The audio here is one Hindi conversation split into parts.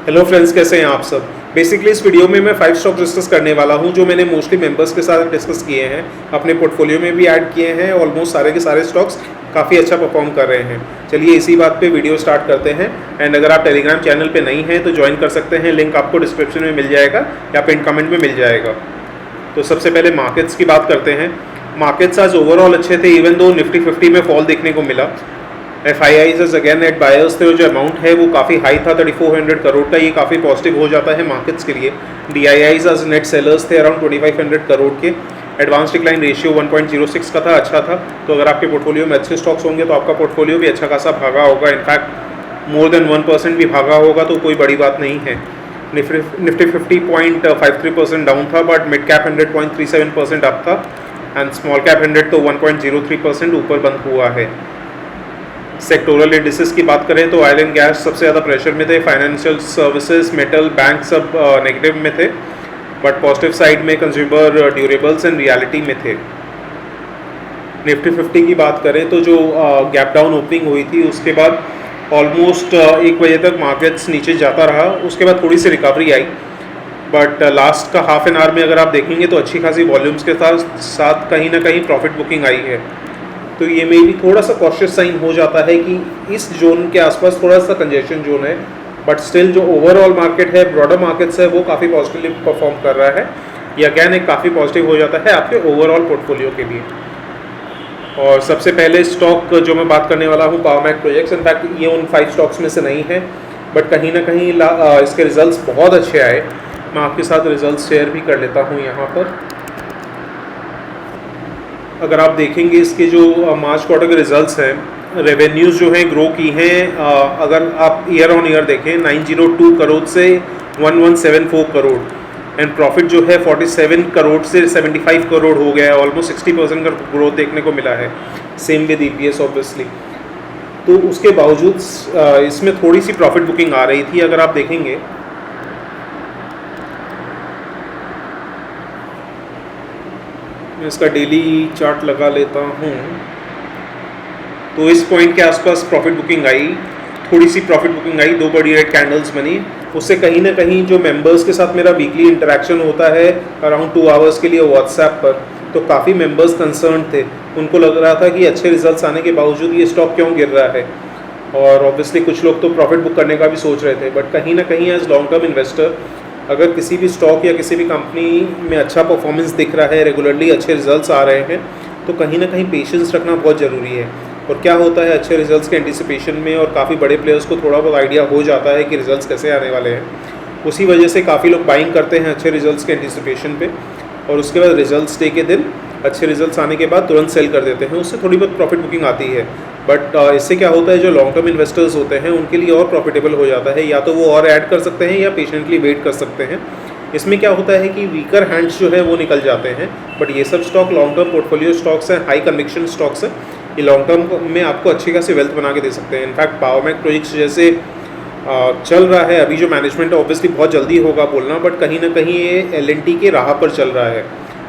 हेलो फ्रेंड्स, कैसे हैं आप सब। बेसिकली इस वीडियो में मैं 5 स्टॉक डिस्कस करने वाला हूं जो मैंने मोस्टली मेंबर्स के साथ डिस्कस किए हैं, अपने पोर्टफोलियो में भी ऐड किए हैं। ऑलमोस्ट सारे के सारे स्टॉक्स काफ़ी अच्छा परफॉर्म कर रहे हैं। चलिए इसी बात पे वीडियो स्टार्ट करते हैं। एंड अगर आप टेलीग्राम चैनल पे नहीं हैं तो ज्वाइन कर सकते हैं, लिंक आपको डिस्क्रिप्शन में मिल जाएगा या पिन कमेंट में मिल जाएगा। तो सबसे पहले मार्केट्स की बात करते हैं। मार्केट्स आज ओवरऑल अच्छे थे, इवन दो निफ्टी 50 में फॉल देखने को मिला। FIIs अगेन नेट बायर्स थे, जो अमाउंट है वो काफ़ी हाई था 3400 करोड़ का, ये काफ़ी पॉजिटिव हो जाता है मार्केट्स के लिए। DIIs आज नेट सेलर्स थे अराउंड 2500 करोड़ के। एडवांस डिक्लाइन रेशियो 1.06 का था, अच्छा था। तो अगर आपके पोर्टफोलियो में अच्छे स्टॉक्स होंगे तो आपका पोर्टफोलियो भी अच्छा खासा भागा होगा। इनफैक्ट मोर देन 1% भी भागा होगा तो कोई बड़ी बात नहीं है। निफ्टी 50 0.53% डाउन था, बट मिड कैप 100.37% अप था एंड स्मॉल कैप 100 तो 1.03% ऊपर बंद हुआ है। सेक्टोरल इंडिसेस की बात करें तो ऑयल एंड गैस सबसे ज़्यादा प्रेशर में थे, फाइनेंशियल सर्विसेज, मेटल, बैंक सब नेगेटिव में थे, बट पॉजिटिव साइड में कंज्यूमर ड्यूरेबल्स एंड रियलिटी में थे। निफ्टी 50 की बात करें तो जो गैप डाउन ओपनिंग हुई थी उसके बाद ऑलमोस्ट 1 बजे तक मार्केट्स नीचे जाता रहा, उसके बाद थोड़ी सी रिकवरी आई। बट लास्ट का हाफ एन आवर में अगर आप देखेंगे तो अच्छी खासी वॉल्यूम्स के साथ कहीं ना कहीं प्रॉफिट बुकिंग आई है। तो ये में भी थोड़ा सा कॉशियस साइन हो जाता है कि इस जोन के आसपास थोड़ा सा कंजेशन जोन है, बट स्टिल जो ओवरऑल मार्केट है, ब्रॉडर मार्केट्स है, वो काफ़ी पॉजिटिवली परफॉर्म कर रहा है। ये अगैन एक काफ़ी पॉजिटिव हो जाता है आपके ओवरऑल पोर्टफोलियो के लिए। और सबसे पहले स्टॉक जो मैं बात करने वाला हूँ, पावर मैक प्रोजेक्ट्स। इनफैक्ट ये उन 5 स्टॉक्स में से नहीं है, बट कहीं ना कहीं इसके रिजल्ट्स बहुत अच्छे आए। मैं आपके साथ रिजल्ट्स शेयर भी कर लेता हूँ यहाँ पर। अगर आप देखेंगे इसके जो मार्च क्वार्टर के रिजल्ट्स हैं, रेवेन्यूज़ जो हैं ग्रो की हैं। अगर आप ईयर ऑन ईयर देखें 902 करोड़ से 1174 करोड़, एंड प्रॉफिट जो है 47 करोड़ से 75 करोड़ हो गया है। ऑलमोस्ट 60% का ग्रोथ देखने को मिला है। Same with EPS obviously. तो उसके बावजूद इसमें थोड़ी सी प्रॉफिट बुकिंग आ रही थी। अगर आप देखेंगे मैं इसका डेली चार्ट लगा लेता हूँ, तो इस पॉइंट के आसपास प्रॉफिट बुकिंग आई, थोड़ी सी प्रॉफिट बुकिंग आई, 2 बड़ी रेड कैंडल्स बनी। उससे कहीं ना कहीं जो मेंबर्स के साथ मेरा वीकली इंटरेक्शन होता है अराउंड 2 आवर्स के लिए व्हाट्सएप पर, तो काफ़ी मेंबर्स कंसर्न थे। उनको लग रहा था कि अच्छे रिजल्ट्स आने के बावजूद ये स्टॉक क्यों गिर रहा है। और ऑब्वियसली कुछ लोग तो प्रॉफिट बुक करने का भी सोच रहे थे, बट कहीं ना कहीं एज लॉन्ग टर्म इन्वेस्टर अगर किसी भी स्टॉक या किसी भी कंपनी में अच्छा परफॉर्मेंस दिख रहा है, रेगुलरली अच्छे रिजल्ट्स आ रहे हैं, तो कहीं ना कहीं पेशेंस रखना बहुत ज़रूरी है। और क्या होता है, अच्छे रिजल्ट्स के एंटिसिपेशन में और काफ़ी बड़े प्लेयर्स को थोड़ा बहुत आइडिया हो जाता है कि रिजल्ट्स कैसे आने वाले हैं। उसी वजह से काफ़ी लोग बाइंग करते हैं अच्छे रिजल्ट्स के एंटिसिपेशन पे, और उसके बाद रिजल्ट्स डे के दिन अच्छे रिजल्ट्स आने के बाद तुरंत सेल कर देते हैं। उससे थोड़ी बहुत प्रॉफिट बुकिंग आती है, बट इससे क्या होता है, जो लॉन्ग टर्म इन्वेस्टर्स होते हैं उनके लिए और प्रॉफिटेबल हो जाता है। या तो वो और ऐड कर सकते हैं या पेशेंटली वेट कर सकते हैं। इसमें क्या होता है कि वीकर हैंड्स जो है वो निकल जाते हैं, बट ये सब stock long term portfolio stocks हैं, हाई कन्विक्शन स्टॉक्स हैं। ये लॉन्ग टर्म में आपको अच्छी खासी वेल्थ बना के दे सकते हैं। इनफैक्ट पावर मैक प्रोजेक्ट्स जैसे चल रहा है अभी जो मैनेजमेंट है, ऑब्वियसली बहुत जल्दी होगा बोलना, बट कहीं ना कहीं ये LNT के राह पर चल रहा है।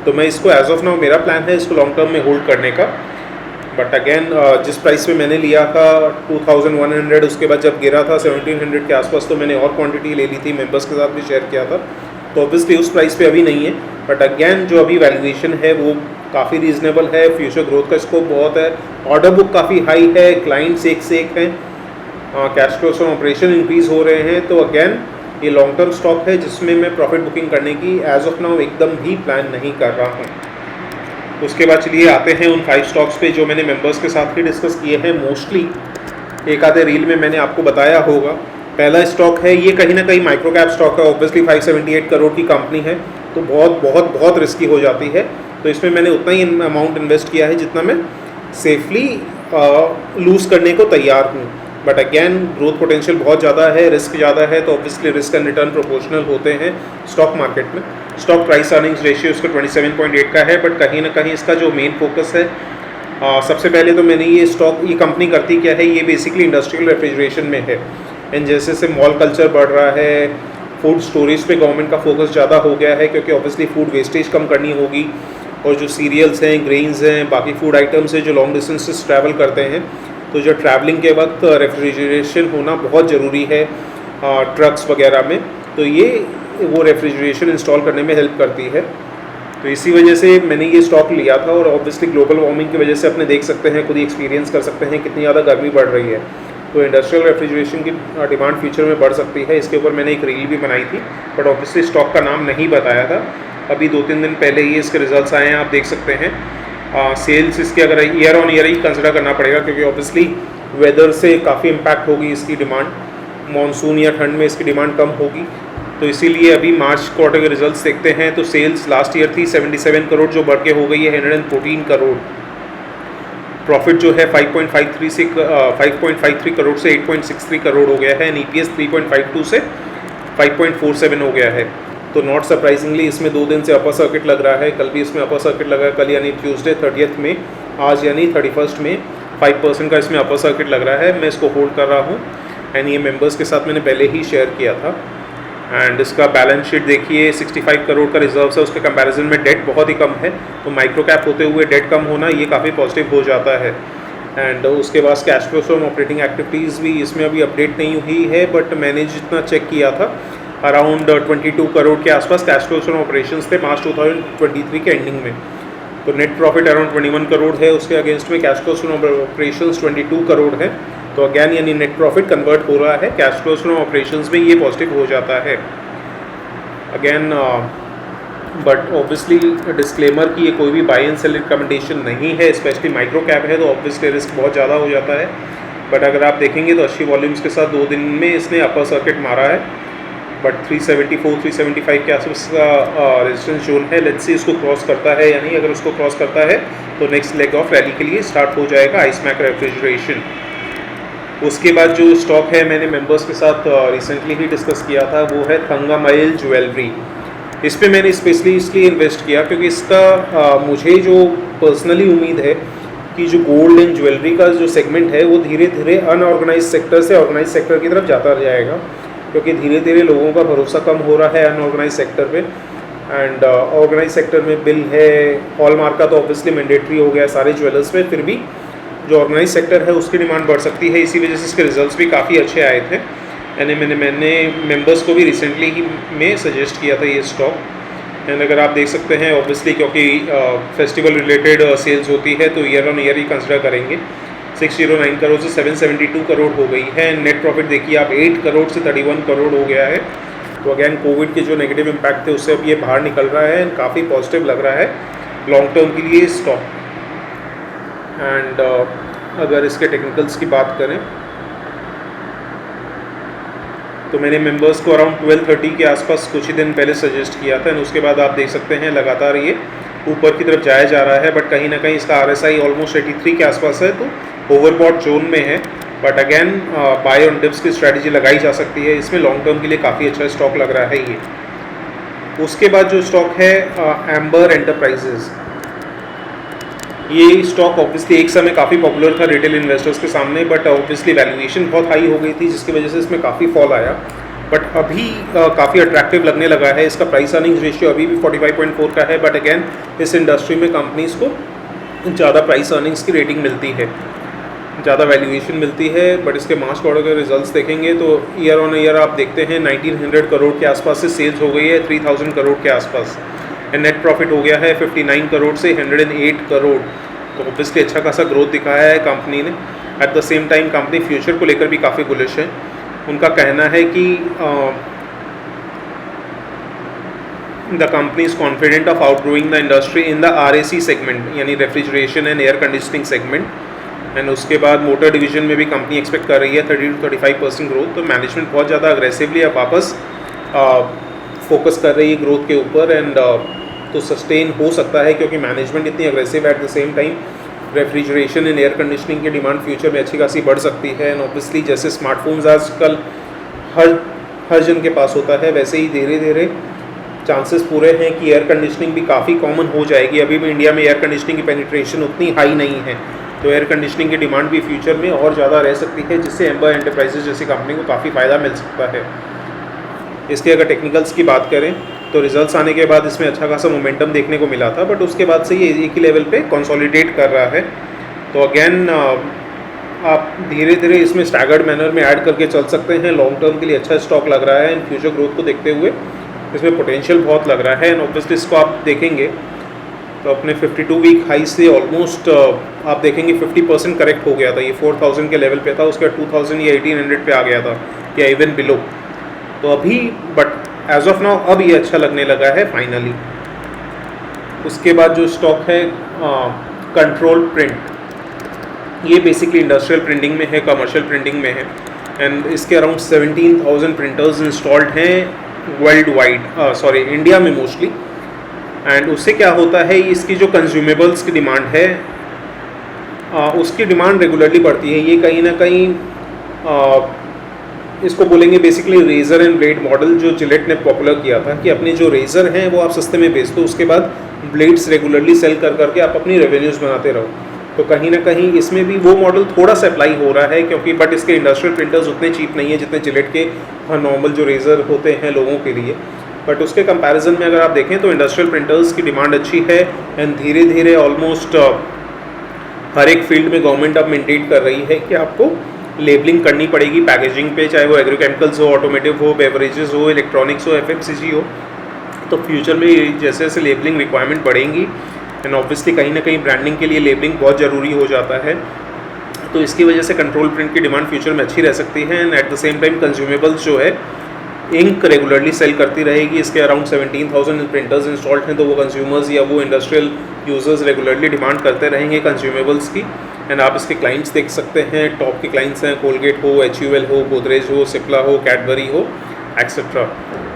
तो मैं इसको एज ऑफ नाउ मेरा प्लान है इसको लॉन्ग टर्म में होल्ड करने का। बट अगेन जिस प्राइस पे मैंने लिया था 2100, उसके बाद जब गिरा था 1700 के आसपास, तो मैंने और क्वांटिटी ले ली थी, मेंबर्स के साथ भी शेयर किया था। तो ऑब्वियसली उस प्राइस पे अभी नहीं है, बट अगेन जो अभी वैल्यूएशन है वो काफ़ी रीजनेबल है। फ्यूचर ग्रोथ का स्कोप बहुत है, ऑर्डर बुक काफ़ी हाई है, क्लाइंट्स एक से एक हैं, cash flows from operation increase हो रहे हैं। तो अगेन ये लॉन्ग टर्म स्टॉक है जिसमें मैं प्रॉफिट बुकिंग करने की एज ऑफ नाउ एकदम भी प्लान नहीं कर रहा हूँ। उसके बाद चलिए आते हैं उन 5 स्टॉक्स पे जो मैंने मेंबर्स के साथ ही डिस्कस किए हैं। मोस्टली एक आधे रील में मैंने आपको बताया होगा। पहला स्टॉक है, ये कहीं ना कहीं माइक्रो कैप स्टॉक है। ऑब्वियसली 578 करोड़ की कंपनी है, तो बहुत बहुत बहुत रिस्की हो जाती है। तो इसमें मैंने उतना ही अमाउंट इन्वेस्ट किया है जितना मैं सेफली लूज़ करने को तैयार हूँ। बट अगेन ग्रोथ पोटेंशियल बहुत ज़्यादा है, रिस्क ज़्यादा है, तो obviously risk and return proportional होते हैं स्टॉक मार्केट में। स्टॉक प्राइस अर्निंग्स रेशियो इसका 27.8 का है, बट कहीं ना कहीं इसका जो मेन फोकस है, सबसे पहले तो मैंने ये कंपनी करती क्या है, ये बेसिकली इंडस्ट्रियल रेफ्रिजरेशन में है। एंड जैसे जैसे मॉल कल्चर बढ़ रहा है, फूड स्टोरेज पे गवर्नमेंट का फोकस ज़्यादा हो गया है, क्योंकि ऑब्वियसली फूड वेस्टेज कम करनी होगी। और जो सीरियल्स हैं, ग्रेन्स हैं, बाकी फूड आइटम्स हैं जो लॉन्ग डिस्टेंसेस ट्रैवल करते हैं, तो जो ट्रैवलिंग के वक्त रेफ्रिजरेशन होना बहुत ज़रूरी है। ट्रक्स वगैरह में, तो ये वो रेफ्रिजरेशन इंस्टॉल करने में हेल्प करती है। तो इसी वजह से मैंने ये स्टॉक लिया था, और ऑब्वियसली ग्लोबल वार्मिंग की वजह से अपने देख सकते हैं, खुद ही एक्सपीरियंस कर सकते हैं कितनी ज़्यादा गर्मी बढ़ रही है, तो इंडस्ट्रियल रेफ्रिजरेशन की डिमांड फ्यूचर में बढ़ सकती है। इसके ऊपर मैंने एक रील भी बनाई थी, बट ऑब्वियसली स्टॉक का नाम नहीं बताया था। अभी 2-3 दिन पहले ही इसके रिजल्ट्स आए हैं, आप देख सकते हैं। सेल्स इसके अगर year on year he consider करना पड़ेगा, क्योंकि ऑब्वियसली वेदर से काफ़ी इम्पैक्ट होगी इसकी डिमांड, मानसून या ठंड में इसकी डिमांड कम होगी। तो इसीलिए अभी मार्च क्वार्टर के रिजल्ट्स देखते हैं, तो सेल्स लास्ट ईयर थी 77 करोड़, जो बढ़ के हो गई है 114 करोड़। प्रॉफिट जो है 5.53 करोड़ से 8.63 करोड़ हो गया है, एंड EPS 3.52 से 5.47 हो गया है। तो नॉट सरप्राइजिंगली इसमें 2 दिन से अपर सर्किट लग रहा है, कल भी इसमें अपर सर्किट लगा है, कल यानी ट्यूसडे 30 में, आज यानी 31 में 5% का इसमें अपर सर्किट लग रहा है। मैं इसको होल्ड कर रहा हूँ, एंड ये मेंबर्स के साथ मैंने पहले ही शेयर किया था। एंड इसका बैलेंस शीट देखिए, 65 करोड़ का रिजर्व है, उसके कंपैरिजन में डेट बहुत ही कम है, तो माइक्रो कैप होते हुए डेट कम होना ये काफ़ी पॉजिटिव हो जाता है। एंड उसके बाद cash flow from operating activities भी इसमें अभी अपडेट नहीं हुई है, बट मैंने जितना चेक किया था अराउंड 22 करोड़ के आसपास कैश फ्लो फ्रॉम ऑपरेशंस थे मार्च 2023 के एंडिंग में। तो नेट प्रॉफिट अराउंड 21 करोड़ है, उसके अगेंस्ट में cash flow from operations 22 crore है। तो अगैन यानी नेट प्रॉफिट कन्वर्ट हो रहा है, कैश फ्लो फ्रॉम ऑपरेशंस में ये पॉजिटिव हो जाता है अगैन। बट ऑब्वियसली डिस्क्लेमर कि ये कोई भी बाय एंड सेल रिकमेंडेशन नहीं है, स्पेशली माइक्रो कैप है तो ऑब्वियसली रिस्क बहुत ज़्यादा हो जाता है। बट अगर आप देखेंगे तो अच्छी वॉल्यूम्स के साथ 2 दिन में इसने अपर सर्किट मारा है, बट 374-375 के आसपास का रेजिस्टेंस जोन है। लेट्स सी इसको क्रॉस करता है, यानी अगर उसको क्रॉस करता है तो नेक्स्ट लेग ऑफ रैली के लिए स्टार्ट हो जाएगा आइसमैक रेफ्रिजरेशन। उसके बाद जो स्टॉक है मैंने मेंबर्स के साथ रिसेंटली ही डिस्कस किया था, वो है थंगामाइल ज्वेलरी। इस पर मैंने स्पेशली इसलिए इन्वेस्ट किया क्योंकि इसका मुझे जो पर्सनली उम्मीद है कि जो गोल्ड एंड ज्वेलरी का जो सेगमेंट है वो धीरे धीरे अनऑर्गेनाइज सेक्टर से ऑर्गेनाइज सेक्टर की तरफ जाता जाएगा, क्योंकि धीरे धीरे लोगों का भरोसा कम हो रहा है अनऑर्गेनाइज सेक्टर पे। एंड ऑर्गेनाइज सेक्टर में बिल है, हॉलमार्क का तो ऑब्वियसली मैंडेटरी हो गया सारे ज्वेलर्स में, फिर भी जो ऑर्गेनाइज सेक्टर है उसकी डिमांड बढ़ सकती है। इसी वजह से इसके रिजल्ट्स भी काफ़ी अच्छे आए थे, यानी मैंने मेंबर्स को भी रिसेंटली ही में सजेस्ट किया था ये स्टॉक। एंड अगर आप देख सकते हैं ऑब्वियसली क्योंकि फेस्टिवल रिलेटेड सेल्स होती है तो year on year he consider करेंगे। 609 करोड़ से 772 करोड़ हो गई है। नेट प्रॉफिट देखिए आप 8 करोड़ से 31 करोड़ हो गया है। तो अगैन कोविड के जो नेगेटिव इम्पैक्ट थे उससे अब ये बाहर निकल रहा है एंड काफ़ी पॉजिटिव लग रहा है लॉन्ग टर्म के लिए स्टॉक। एंड अगर इसके टेक्निकल्स की बात करें तो मैंने मेंबर्स को अराउंड 12:30 के आसपास कुछ ही दिन पहले सजेस्ट किया था, एंड उसके बाद आप देख सकते हैं लगातार ये ऊपर की तरफ जाया जा रहा है, बट कहीं ना कहीं इसका RSI ऑलमोस्ट 83 के आसपास है, तो ओवरबॉट जोन में है। But again buy on dips की स्ट्रैटेजी लगाई जा सकती है, इसमें लॉन्ग टर्म के लिए काफ़ी अच्छा स्टॉक लग रहा है ये। उसके बाद जो स्टॉक है एम्बर एंटरप्राइजेज, ये स्टॉक ऑब्वियसली एक समय काफ़ी पॉपुलर था रिटेल इन्वेस्टर्स के सामने, बट ऑब्वियसली वैल्यूएशन बहुत हाई हो गई थी जिसकी वजह से इसमें काफ़ी फॉल आया। बट अभी काफ़ी अट्रैक्टिव लगने लगा है, इसका प्राइस अर्निंग्स रेशियो अभी भी 45.4 का है। बट अगेन इस इंडस्ट्री में कंपनीज़ को ज़्यादा प्राइस अर्निंग्स की रेटिंग मिलती है, ज़्यादा वैल्यूएशन मिलती है। बट इसके मार्च क्वार्टर के रिजल्ट्स देखेंगे तो ईयर ऑन ईयर आप देखते हैं 1900 करोड़ के आसपास से सेल्स हो गई है 3000 करोड़ के आसपास, एंड नेट प्रॉफिट हो गया है 59 करोड़ से 108 करोड़। तो ऑब्वियसली अच्छा खासा ग्रोथ दिखाया है कंपनी ने। At the same time company future को लेकर भी काफ़ी बुलिश है। उनका कहना है कि the company is confident of outgrowing the industry in the RAC segment, यानी refrigeration and air conditioning segment. And उसके बाद मोटर डिवीजन में भी कंपनी एक्सपेक्ट कर रही है 30 to 35% ग्रोथ। तो मैनेजमेंट बहुत ज़्यादा अग्रेसिवली अब वापस फोकस कर रही है ग्रोथ के ऊपर, एंड तो सस्टेन हो सकता है क्योंकि मैनेजमेंट इतनी aggressive. At the same time refrigeration and air conditioning की डिमांड फ्यूचर में अच्छी खासी बढ़ सकती है। एंड ऑब्वियसली जैसे स्मार्टफोन्स आजकल हर जन के पास होता है, वैसे ही धीरे धीरे चांसेस पूरे हैं कि एयर कंडीशनिंग भी काफ़ी कॉमन हो जाएगी। अभी भी इंडिया में एयर कंडीशनिंग की पेनिट्रेशन उतनी हाई नहीं है, तो एयर कंडीशनिंग की डिमांड भी फ्यूचर में और ज़्यादा रह सकती है, जिससे एम्बर एंटरप्राइजेज जैसी कंपनी को काफ़ी फ़ायदा मिल सकता है। इसके अगर टेक्निकल्स की बात करें तो रिजल्ट्स आने के बाद इसमें अच्छा खासा मोमेंटम देखने को मिला था, बट उसके बाद से ये एक ही लेवल पे कंसोलिडेट कर रहा है। तो अगेन आप धीरे धीरे इसमें स्टैगर्ड मैनर में ऐड करके चल सकते हैं। लॉन्ग टर्म के लिए अच्छा स्टॉक लग रहा है एंड फ्यूचर ग्रोथ को देखते हुए इसमें पोटेंशियल बहुत लग रहा है। एंड ऑब्वियसली इसको आप देखेंगे तो अपने 52 वीक हाई से ऑलमोस्ट आप देखेंगे 50% करेक्ट हो गया था। ये 4000 के लेवल पे था, उसके बाद 2000 या 1800 पे आ गया था या इवन बिलो। तो अभी बट एज ऑफ नाउ अब ये अच्छा लगने लगा है फाइनली। उसके बाद जो स्टॉक है कंट्रोल प्रिंट, ये बेसिकली इंडस्ट्रियल प्रिंटिंग में है, कमर्शियल प्रिंटिंग में है एंड इसके अराउंड 17,000 प्रिंटर्स इंस्टॉल्ड हैं वर्ल्ड वाइड, सॉरी इंडिया में मोस्टली। एंड उससे क्या होता है, इसकी जो कंज्यूमेबल्स की डिमांड है उसकी डिमांड रेगुलरली बढ़ती है। ये कहीं ना कहीं इसको बोलेंगे basically razor and blade model जो जिलेट ने पॉपुलर किया था कि अपने जो रेजर हैं वो आप सस्ते में बेच दो, उसके बाद ब्लेड्स रेगुलरली सेल कर करके आप अपनी रेवेन्यूज़ बनाते रहो। तो कहीं ना कहीं इसमें भी वो मॉडल थोड़ा सा अप्लाई हो रहा है, क्योंकि बट इसके इंडस्ट्रियल प्रिंटर्स उतने चीप नहीं है जितने जिलेट के नॉर्मल जो रेजर होते हैं लोगों के लिए। बट उसके कंपैरिजन में अगर आप देखें तो इंडस्ट्रियल प्रिंटर्स की डिमांड अच्छी है एंड धीरे धीरे ऑलमोस्ट हर एक फील्ड में गवर्नमेंट अब मेंटेन कर रही है कि आपको लेबलिंग करनी पड़ेगी पैकेजिंग पे, चाहे वो एग्रीकेमिकल्स हो, ऑटोमेटिव हो, बेवरेजेस हो, इलेक्ट्रॉनिक्स हो, एफएमसीजी हो। तो फ्यूचर में जैसे जैसे लेबलिंग रिक्वायरमेंट बढ़ेंगी एंड ऑब्वियसली कहीं ना कहीं ब्रांडिंग के लिए लेबलिंग बहुत ज़रूरी हो जाता है। तो इसकी वजह से कंट्रोल प्रिंट की डिमांड फ्यूचर में अच्छी रह सकती है and at the same time consumables जो है इंक रेगुलरली सेल करती रहेगी। इसके अराउंड 17,000 प्रिंटर्स इंस्टॉल्ड हैं, तो वो कंज्यूमर्स या वो इंडस्ट्रियल यूजर्स रेगुलरली डिमांड करते रहेंगे कंज्यूमेबल्स की। एंड आप इसके क्लाइंट्स देख सकते हैं, टॉप के क्लाइंट्स हैं कोलगेट हो, HUL हो, गोदरेज हो, सिप्ला हो, कैडबरी हो, एक्सेट्रा।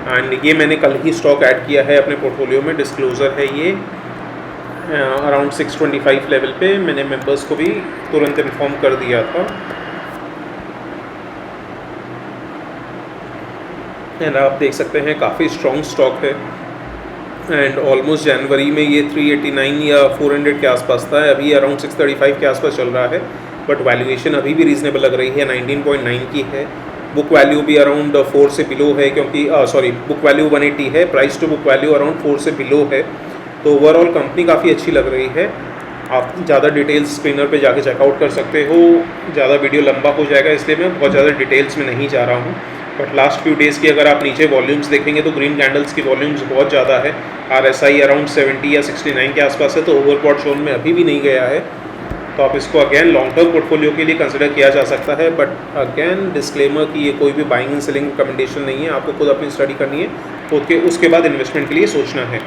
एंड ये मैंने कल ही स्टॉक ऐड किया है अपने पोर्टफोलियो में, डिस्क्लोजर है ये अराउंड 625 लेवल पे। मैंने मेंबर्स को भी तुरंत इन्फॉर्म कर दिया था। एंड आप देख सकते हैं काफ़ी स्ट्रॉन्ग स्टॉक है एंड ऑलमोस्ट जनवरी में ये 389 या 400 के आसपास था, अभी अराउंड 635 के आसपास चल रहा है। बट वैल्यूएशन अभी भी रीजनेबल लग रही है, 19.9 की है। बुक वैल्यू भी अराउंड 4 से बिलो है, क्योंकि सॉरी बुक वैल्यू 180 है, price to book value around 4 से बिलो है। तो ओवरऑल कंपनी काफ़ी अच्छी लग रही है। आप ज़्यादा डिटेल्स स्क्रीनर पे जाके चेकआउट कर सकते हो, ज़्यादा वीडियो लंबा हो जाएगा इसलिए मैं बहुत ज़्यादा डिटेल्स में नहीं जा रहा हूँ। बट लास्ट फ्यू डेज़ की अगर आप नीचे वॉल्यूम्स देखेंगे तो ग्रीन कैंडल्स की वॉल्यूम्स बहुत ज़्यादा है। RSI अराउंड 70 या 69 के आसपास है, तो ओवरबॉट जोन में अभी भी नहीं गया है। तो आप इसको अगेन लॉन्ग टर्म पोर्टफोलियो के लिए कंसिडर किया जा सकता है। बट अगेन डिस्क्लेमर कि ये कोई भी बाइंग एंड सेलिंग रिकमेंडेशन नहीं है, आपको खुद अपनी स्टडी करनी है, तो उसके बाद इन्वेस्टमेंट के लिए सोचना है।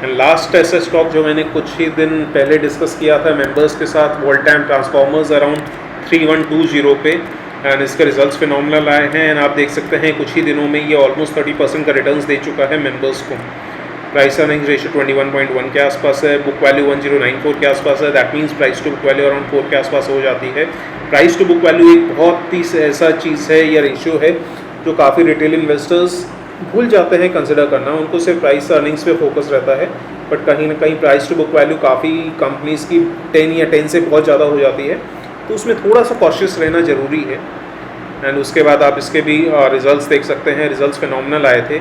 एंड लास्ट ऐसा स्टॉक जो मैंने कुछ ही दिन पहले डिस्कस किया था मेंबर्स के साथ, वोल्टाम ट्रांसफॉर्मर्स अराउंड 3120 पे एंड इसके रिजल्ट्स फिनोमिनल आए हैं। एंड आप देख सकते हैं कुछ ही दिनों में ये ऑलमोस्ट 30% का रिटर्न्स दे चुका है मेंबर्स को। प्राइस अर्निंग्स रेशियो 21.1 के आसपास है, बुक वैल्यू 1094 के आसपास है। That means price to book value around 4 के आसपास हो जाती है। प्राइस टू बुक वैल्यू एक बहुत ही ऐसा चीज़ है या रेशियो है जो काफ़ी रिटेल इन्वेस्टर्स भूल जाते हैं कंसिडर करना, उनको सिर्फ प्राइस अर्निंग्स पे फोकस रहता है। बट कहीं ना कहीं प्राइस टू बुक वैल्यू काफ़ी कंपनीज़ की 10 या 10 से बहुत ज़्यादा हो जाती है, तो उसमें थोड़ा सा कॉशियस रहना ज़रूरी है। एंड उसके बाद आप इसके भी रिजल्ट्स देख सकते हैं, रिजल्ट्स फिनोमिनल आए थे।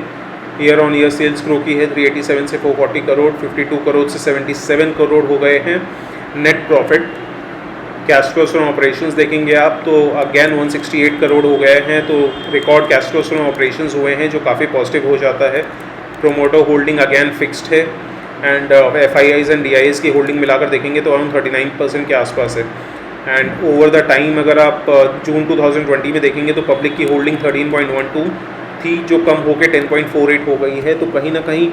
Year on year cells grow की है 387 से 440 करोड़, 52 करोड़ से 77 करोड़ हो गए हैं। Net profit, cash flows from operations देखेंगे आप तो अगेन 168 करोड़ हो गए हैं, तो record cash flows from operations हुए हैं जो काफ़ी पॉजिटिव हो जाता है। प्रोमोटर होल्डिंग अगेन फिक्स्ड है एंड FIIs एंड DIs की होल्डिंग मिलाकर देखेंगे तो अराउंड 39% के आसपास है। एंड ओवर द टाइम अगर आप जून 2020 में देखेंगे तो पब्लिक की होल्डिंग 13.12 थी, जो कम होकर 10.48 हो गई है। तो कहीं ना कहीं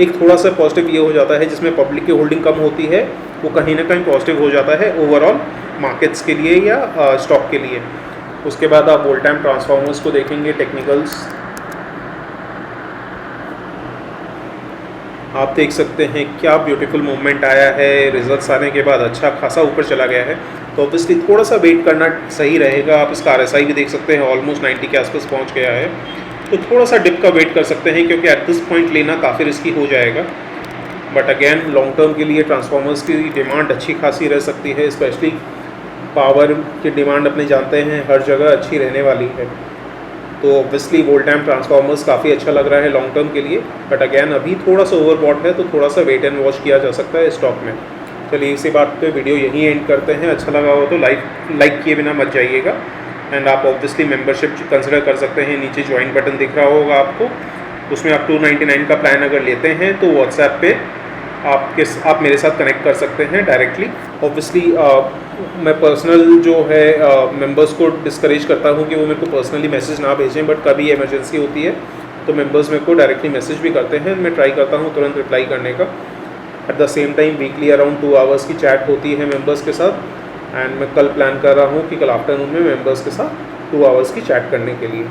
एक थोड़ा सा पॉजिटिव ये हो जाता है, जिसमें पब्लिक की होल्डिंग कम होती है वो कहीं ना कहीं पॉजिटिव हो जाता है ओवरऑल मार्केट्स के लिए या स्टॉक के लिए। उसके बाद आप वोल्टाम ट्रांसफॉर्मर्स को देखेंगे, टेक्निकल्स आप देख सकते हैं क्या ब्यूटीफुल मूवमेंट आया है, रिजल्ट्स आने के बाद अच्छा खासा ऊपर चला गया है। तो ऑब्वियसली थोड़ा सा वेट करना सही रहेगा। आप इसका RSI भी देख सकते हैं, ऑलमोस्ट 90 के आसपास पहुंच गया है, तो थोड़ा सा डिप का वेट कर सकते हैं क्योंकि एट दिस पॉइंट लेना काफ़ी रिस्की हो जाएगा। बट अगेन लॉन्ग टर्म के लिए ट्रांसफॉर्मर्स की डिमांड अच्छी खासी रह सकती है, स्पेशली पावर की डिमांड अपने जानते हैं हर जगह अच्छी रहने वाली है। तो ऑब्वियसली वोल्टाम ट्रांसफॉर्मर्स काफ़ी अच्छा लग रहा है लॉन्ग टर्म के लिए। बट अगेन अभी थोड़ा सा ओवरबॉट है, तो थोड़ा सा वेट एंड वॉच किया जा सकता है स्टॉक में। चलिए इसी बात पे वीडियो यहीं एंड करते हैं। अच्छा लगा हो तो लाइक किए बिना मत जाइएगा। एंड आप ऑब्वियसली मेंबरशिप कंसिडर कर सकते हैं। नीचे ज्वाइन बटन दिख रहा होगा आपको, उसमें आप 299 का प्लान अगर लेते हैं तो व्हाट्सएप पे आप मेरे साथ कनेक्ट कर सकते हैं डायरेक्टली। ऑब्वियसली मैं पर्सनल जो है मेंबर्स को डिस्करेज करता हूँ कि वो मेरे को पर्सनली मैसेज ना भेजें, बट कभी इमरजेंसी होती है तो मेंबर्स मेरे को डायरेक्टली मैसेज भी करते हैं। मैं ट्राई करता हूँ तुरंत रिप्लाई करने का। At the same time weekly around 2 hours की चैट होती है मेंबर्स के साथ। एंड मैं कल प्लान कर रहा हूँ कि कल आफ्टरनून में मेंबर्स के साथ 2 आवर्स की चैट करने के लिए।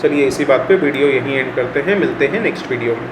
चलिए इसी बात पे वीडियो यहीं एंड करते हैं। मिलते हैं नेक्स्ट वीडियो में।